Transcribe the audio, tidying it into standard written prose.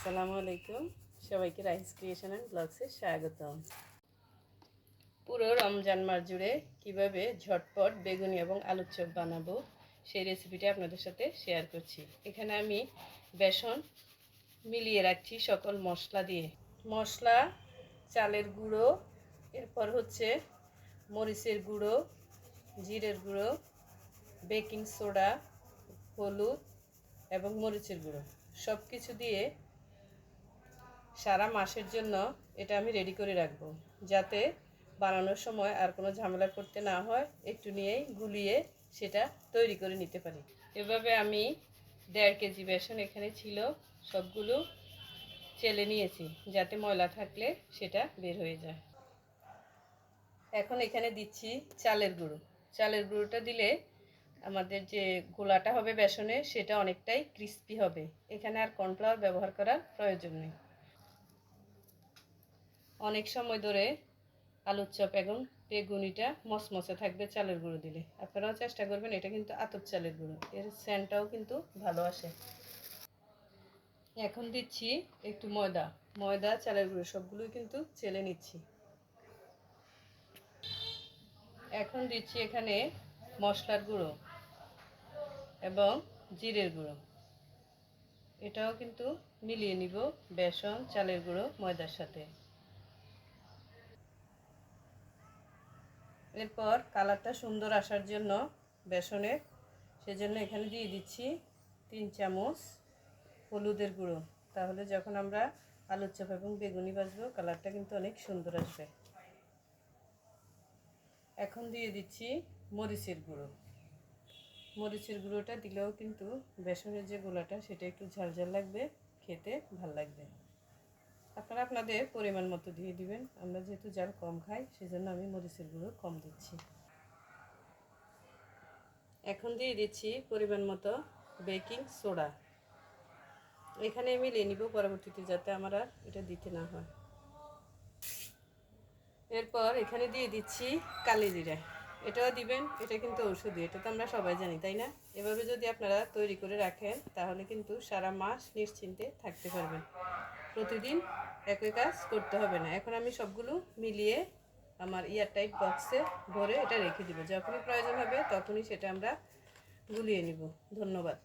আসসালামু আলাইকুম, সবাইকে রাইস ক্রিয়েশন অ্যান্ড ব্লগসে স্বাগতম। পুরো রমজান মাস জুড়ে কীভাবে ঝটপট বেগুনি এবং আলুর চপ বানাবো সেই রেসিপিটা আপনাদের সাথে শেয়ার করছি। এখানে আমি বেসন মিলিয়ে রাখছি সকল মশলা দিয়ে। মশলা, চালের গুঁড়ো, এরপর হচ্ছে মরিচের গুঁড়ো, জিরের গুঁড়ো, বেকিং সোডা, হলুদ এবং মরিচের গুঁড়ো সব কিছু দিয়ে সারা মাসের জন্য এটা আমি রেডি করে রাখবো, যাতে বানানোর সময় আর কোনো ঝামেলা করতে না হয়। একটু নিয়েই গুলিয়ে সেটা তৈরি করে নিতে পারি। এভাবে আমি 1.5 কেজি বেসন এখানে ছিল, সবগুলো চেলে নিয়েছি যাতে ময়লা থাকলে সেটা বের হয়ে যায়। এখন এখানে দিচ্ছি চালের গুঁড়ো। চালের গুঁড়োটা দিলে আমাদের যে গোলাটা হবে বেসনের, সেটা অনেকটাই ক্রিস্পি হবে। এখানে আর কর্নফ্লাওয়ার ব্যবহার করার প্রয়োজন নেই। অনেক সময় ধরে আলুর চপ এবং বেগুনিটা মচমচে থাকবে চালের গুঁড়ো দিলে। আপনারাও চেষ্টা করবেন, এটা কিন্তু আতপ চালের গুঁড়ো, এর সেন্টটাও কিন্তু ভালো আসে। এখন দিচ্ছি একটু ময়দা, চালের গুঁড়ো সবগুলোই কিন্তু চেলে নিচ্ছি। এখন দিচ্ছি এখানে মশলার গুঁড়ো এবং জিরের গুঁড়ো, এটাও কিন্তু মিলিয়ে নিব বেসন, চালের গুঁড়ো, ময়দার সাথে। এরপর কালারটা সুন্দর আসার জন্য বেসনের, সেজন্য এখানে দিয়ে দিচ্ছি 3 চামচ হলুদের গুঁড়ো। তাহলে যখন আমরা আলুর চপ এবং বেগুনি ভাজবো কালারটা কিন্তু অনেক সুন্দর আসবে। এখন দিয়ে দিচ্ছি মরিচের গুঁড়ো। মরিচের গুঁড়োটা দিলেও কিন্তু বেসনের যে গোলাটা সেটা একটু ঝালঝাল লাগবে, খেতে ভাল লাগবে। আপনারা আপনাদের পরিমাণ মতো দিয়ে দিবেন। আমরা যেহেতু ঝাল কম খাই সেজন্য আমি মরিচের গুঁড়ো কম দিচ্ছি। এখন দিয়ে দিচ্ছি পরিমাণ মতো বেকিং সোডা। এখানে মিলিয়ে নিব পরবর্তীতে, যাতে আমার আর এটা দিতে না হয়। এরপর এখানে দিয়ে দিচ্ছি কালি জিরা, এটাও দিবেন। এটা কিন্তু ঔষধি, এটা তো আমরা সবাই জানি, তাই না? এভাবে যদি আপনারা তৈরি করে রাখেন তাহলে কিন্তু সারা মাস নিশ্চিন্তে থাকতে পারবেন। প্রতিদিন একই কাজ করতে হবে না। এখন আমি সবগুলো মিলিয়ে আমার এয়ারটাইট বক্সে ভরে এটা রেখে দিব। যখনই প্রয়োজন হবে তখনই সেটা আমরা গুলিয়ে নিব। ধন্যবাদ।